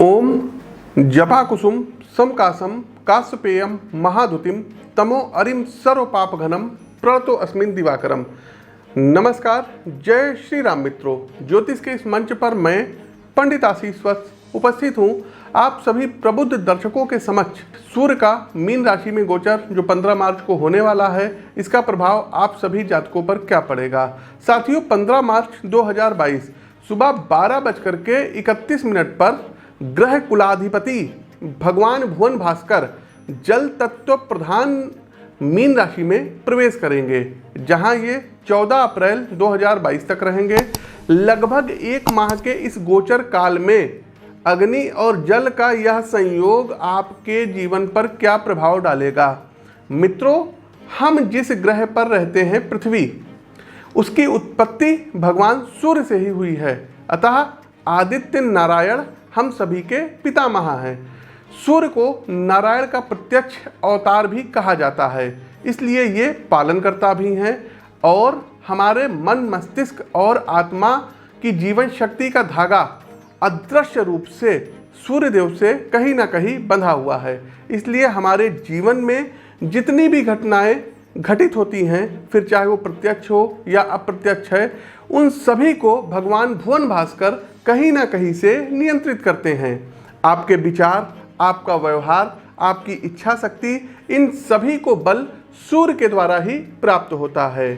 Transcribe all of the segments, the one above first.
ओम जपाकुसुम समकासम काश्यपेयम महाधुतिम तमो अरिम सर्वपापघनम प्रणतो अस्मिन् दिवाकरम। नमस्कार, जय श्री राम मित्रों। ज्योतिष के इस मंच पर मैं पंडित आशीष वत्स उपस्थित हूँ आप सभी प्रबुद्ध दर्शकों के समक्ष। सूर्य का मीन राशि में गोचर जो 15 मार्च को होने वाला है, इसका प्रभाव आप सभी जातकों पर क्या पड़ेगा। साथियों, 15 मार्च 2022 सुबह 12:31 पर ग्रह कुलाधिपति भगवान भुवन भास्कर जल तत्व प्रधान मीन राशि में प्रवेश करेंगे, जहां ये 14 अप्रैल 2022 तक रहेंगे। लगभग एक माह के इस गोचर काल में अग्नि और जल का यह संयोग आपके जीवन पर क्या प्रभाव डालेगा। मित्रों, हम जिस ग्रह पर रहते हैं पृथ्वी, उसकी उत्पत्ति भगवान सूर्य से ही हुई है। अतः आदित्य नारायण हम सभी के पितामह हैं। सूर्य को नारायण का प्रत्यक्ष अवतार भी कहा जाता है, इसलिए ये पालनकर्ता भी हैं और हमारे मन, मस्तिष्क और आत्मा की जीवन शक्ति का धागा अदृश्य रूप से सूर्यदेव से कहीं ना कहीं बंधा हुआ है। इसलिए हमारे जीवन में जितनी भी घटनाएं घटित होती हैं, फिर चाहे वो प्रत्यक्ष हो या अप्रत्यक्ष है, उन सभी को भगवान भुवन भास्कर कहीं ना कहीं से नियंत्रित करते हैं। आपके विचार, आपका व्यवहार, आपकी इच्छा शक्ति, इन सभी को बल सूर्य के द्वारा ही प्राप्त होता है।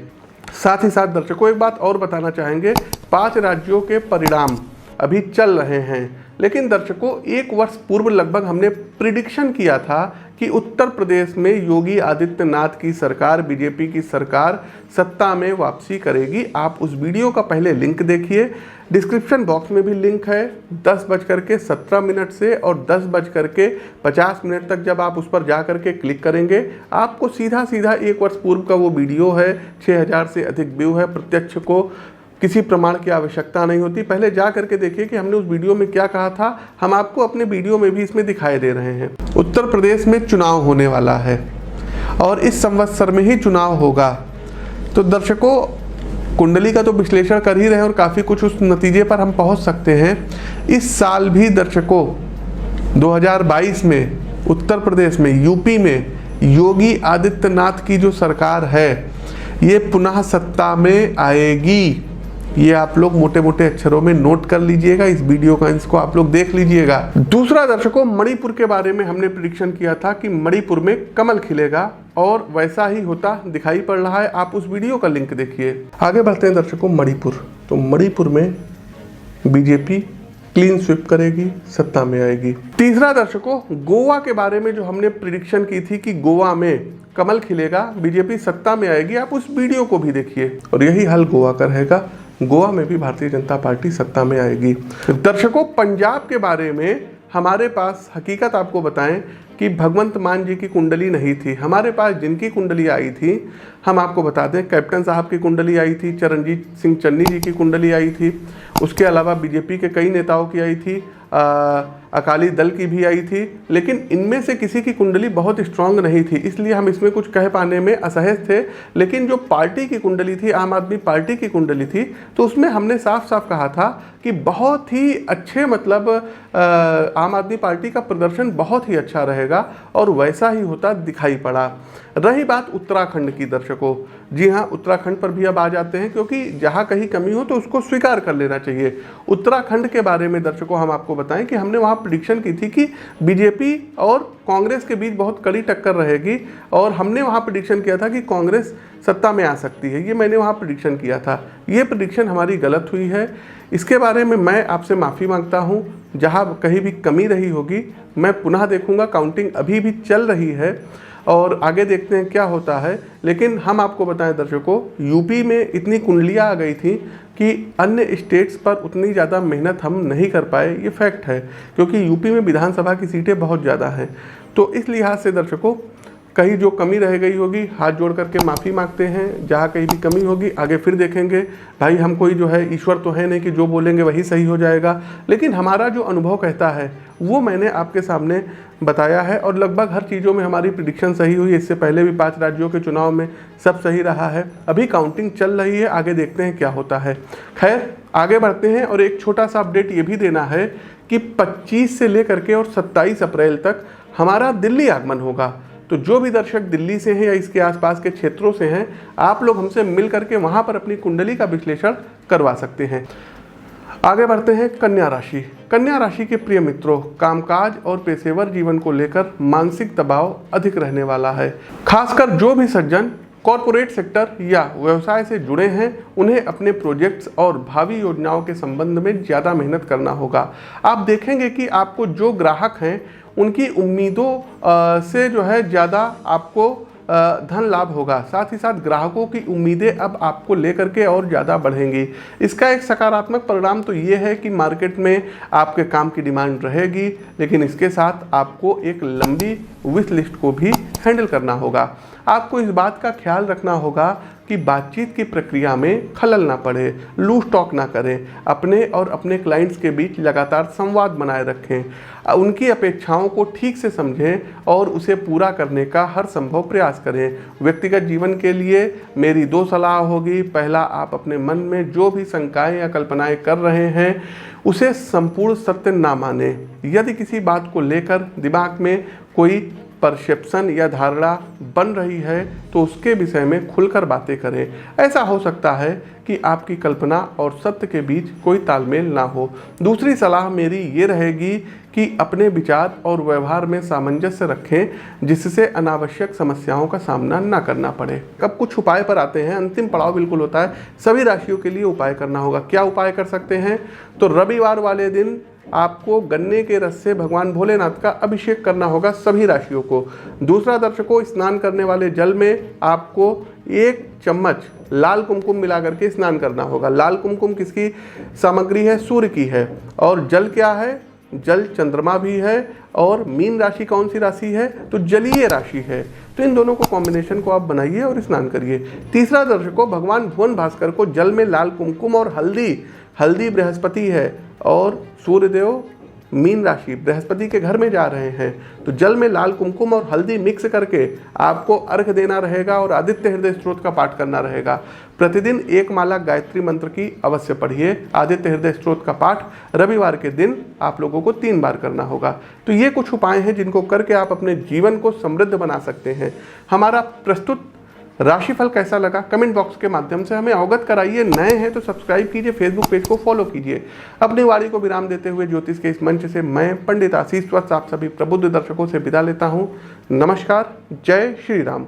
साथ ही साथ दर्शकों, एक बात और बताना चाहेंगे, 5 राज्यों के परिणाम अभी चल रहे हैं, लेकिन दर्शकों, 1 वर्ष पूर्व लगभग हमने प्रिडिक्शन किया था कि उत्तर प्रदेश में योगी आदित्यनाथ की सरकार, बीजेपी की सरकार सत्ता में वापसी करेगी। आप उस वीडियो का पहले लिंक देखिए, डिस्क्रिप्शन बॉक्स में भी लिंक है। 10:17 से और 10:50 तक जब आप उस पर जा करके क्लिक करेंगे, आपको सीधा 1 वर्ष पूर्व का वो वीडियो है, 6000 से अधिक व्यू है। प्रत्यक्ष को किसी प्रमाण की आवश्यकता नहीं होती, पहले जा करके देखिए कि हमने उस वीडियो में क्या कहा था। हम आपको अपने वीडियो में भी इसमें दिखाई दे रहे हैं। उत्तर प्रदेश में चुनाव होने वाला है और इस संवत्सर में ही चुनाव होगा। तो दर्शकों, कुंडली का तो विश्लेषण कर ही रहे हैं और काफ़ी कुछ उस नतीजे पर हम पहुंच सकते हैं। इस साल भी दर्शकों 2022 में उत्तर प्रदेश में, यूपी में योगी आदित्यनाथ की जो सरकार है, ये पुनः सत्ता में आएगी। ये आप लोग मोटे मोटे अक्षरों में नोट कर लीजिएगा, इस वीडियो का इसको आप लोग देख लीजिएगा। दूसरा दर्शकों, मणिपुर के बारे में हमने प्रेडिक्शन किया था कि मणिपुर में कमल खिलेगा और वैसा ही होता दिखाई पड़ रहा है। आप उस वीडियो का लिंक देखिए। आगे बढ़ते हैं दर्शकों, मणिपुर। तो मणिपुर में बीजेपी क्लीन स्वीप करेगी, सत्ता में आएगी। तीसरा दर्शकों, गोवा के बारे में जो हमने प्रेडिक्शन की थी कि गोवा में कमल खिलेगा, बीजेपी सत्ता में आएगी, आप उस वीडियो को भी देखिए और यही हाल गोवा का रहेगा। गोवा में भी भारतीय जनता पार्टी सत्ता में आएगी। दर्शकों, पंजाब के बारे में हमारे पास हकीकत आपको बताएं कि भगवंत मान जी की कुंडली नहीं थी। हमारे पास जिनकी कुंडली आई थी, हम आपको बता दें, कैप्टन साहब की कुंडली आई थी, चरणजीत सिंह चन्नी जी की कुंडली आई थी, उसके अलावा बीजेपी के कई नेताओं की आई थी, अकाली दल की भी आई थी, लेकिन इनमें से किसी की कुंडली बहुत स्ट्रांग नहीं थी, इसलिए हम इसमें कुछ कह पाने में असहज थे। लेकिन जो पार्टी की कुंडली थी, आम आदमी पार्टी की कुंडली थी, तो उसमें हमने साफ साफ कहा था कि बहुत ही अच्छे, मतलब आम आदमी पार्टी का प्रदर्शन बहुत ही अच्छा रहेगा और वैसा ही होता दिखाई पड़ा। रही बात उत्तराखंड की दर्शकों, जी हाँ, उत्तराखंड पर भी अब आ जाते हैं, क्योंकि जहाँ कहीं कमी हो तो उसको स्वीकार कर लेना चाहिए। उत्तराखंड के बारे में दर्शकों हम आपको बताएं कि हमने वहाँ प्रेडिक्शन की थी कि बीजेपी और कांग्रेस के बीच बहुत कड़ी टक्कर रहेगी और हमने वहाँ प्रेडिक्शन किया था कि कांग्रेस सत्ता में आ सकती है। ये मैंने वहाँ प्रेडिक्शन किया था। ये प्रेडिक्शन हमारी गलत हुई है। इसके बारे में मैं आपसे माफ़ी मांगता हूँ। जहाँ कहीं भी कमी रही होगी मैं पुनः देखूँगा। काउंटिंग अभी भी चल रही है और आगे देखते हैं क्या होता है। लेकिन हम आपको बताएं दर्शकों, यूपी में इतनी कुंडलियाँ आ गई थी कि अन्य स्टेट्स पर उतनी ज़्यादा मेहनत हम नहीं कर पाए, ये फैक्ट है, क्योंकि यूपी में विधानसभा की सीटें बहुत ज़्यादा हैं। तो इस लिहाज से दर्शकों, कहीं जो कमी रह गई होगी हाथ जोड़ करके माफ़ी मांगते हैं। जहाँ कहीं भी कमी होगी आगे फिर देखेंगे। भाई, हम कोई जो है ईश्वर तो है नहीं कि जो बोलेंगे वही सही हो जाएगा, लेकिन हमारा जो अनुभव कहता है वो मैंने आपके सामने बताया है और लगभग हर चीज़ों में हमारी प्रेडिक्शन सही हुई। इससे पहले भी 5 राज्यों के चुनाव में सब सही रहा है। अभी काउंटिंग चल रही है, आगे देखते हैं क्या होता है। खैर, आगे बढ़ते हैं और एक छोटा सा अपडेट ये भी देना है कि 25 से लेकर के और 27 अप्रैल तक हमारा दिल्ली आगमन होगा। तो जो भी दर्शक दिल्ली से हैं या इसके आसपास के क्षेत्रों से हैं, आप लोग हमसे मिल करके वहाँ पर अपनी कुंडली का विश्लेषण करवा सकते हैं। आगे बढ़ते हैं कन्या राशि। कन्या राशि के प्रिय मित्रों, कामकाज और पेशेवर जीवन को लेकर मानसिक दबाव अधिक रहने वाला है। खासकर जो भी सज्जन कॉरपोरेट सेक्टर या व्यवसाय से जुड़े हैं, उन्हें अपने प्रोजेक्ट्स और भावी योजनाओं के संबंध में ज़्यादा मेहनत करना होगा। आप देखेंगे कि आपको जो ग्राहक हैं उनकी उम्मीदों से जो है ज़्यादा आपको धन लाभ होगा। साथ ही साथ ग्राहकों की उम्मीदें अब आपको लेकर के और ज़्यादा बढ़ेंगी। इसका एक सकारात्मक परिणाम तो ये है कि मार्केट में आपके काम की डिमांड रहेगी, लेकिन इसके साथ आपको एक लंबी विश लिस्ट को भी हैंडल करना होगा। आपको इस बात का ख्याल रखना होगा कि बातचीत की प्रक्रिया में खलल ना पड़े, लूज टॉक ना करें, अपने और अपने क्लाइंट्स के बीच लगातार संवाद बनाए रखें, उनकी अपेक्षाओं को ठीक से समझें और उसे पूरा करने का हर संभव प्रयास करें। व्यक्तिगत जीवन के लिए मेरी 2 सलाह होगी। पहला, आप अपने मन में जो भी शंकाएं या कल्पनाएं कर रहे हैं उसे संपूर्ण सत्य ना माने। यदि किसी बात को लेकर दिमाग में कोई परसेप्शन या धारणा बन रही है तो उसके विषय में खुलकर बातें करें। ऐसा हो सकता है कि आपकी कल्पना और सत्य के बीच कोई तालमेल ना हो। दूसरी सलाह मेरी ये रहेगी कि अपने विचार और व्यवहार में सामंजस्य रखें, जिससे अनावश्यक समस्याओं का सामना ना करना पड़े। अब कुछ उपाय पर आते हैं। अंतिम पड़ाव बिल्कुल होता है, सभी राशियों के लिए उपाय करना होगा। क्या उपाय कर सकते हैं? तो रविवार वाले दिन आपको गन्ने के रस से भगवान भोलेनाथ का अभिषेक करना होगा सभी राशियों को। दूसरा, दर्शकों, स्नान करने वाले जल में आपको 1 चम्मच लाल कुमकुम मिला करके स्नान करना होगा। लाल कुमकुम किसकी सामग्री है? सूर्य की है। और जल क्या है? जल चंद्रमा भी है। और मीन राशि कौन सी राशि है? तो जलीय राशि है। तो इन दोनों को कॉम्बिनेशन को आप बनाइए और स्नान करिए। तीसरा, दर्शकों, भगवान भुवन भास्कर को जल में लाल कुमकुम और हल्दी बृहस्पति है और सूर्यदेव मीन राशि बृहस्पति के घर में जा रहे हैं, तो जल में लाल कुमकुम और हल्दी मिक्स करके आपको अर्घ देना रहेगा और आदित्य हृदय स्त्रोत का पाठ करना रहेगा। प्रतिदिन 1 माला गायत्री मंत्र की अवश्य पढ़िए। आदित्य हृदय स्त्रोत का पाठ रविवार के दिन आप लोगों को 3 बार करना होगा। तो ये कुछ उपाय हैं जिनको करके आप अपने जीवन को समृद्ध बना सकते हैं। हमारा प्रस्तुत राशिफल कैसा लगा कमेंट बॉक्स के माध्यम से हमें अवगत कराइए। नए हैं तो सब्सक्राइब कीजिए, फेसबुक पेज को फॉलो कीजिए। अपनी वाणी को विराम देते हुए ज्योतिष के इस मंच से मैं पंडित आशीष वत्स आप सभी प्रबुद्ध दर्शकों से विदा लेता हूं। नमस्कार, जय श्री राम।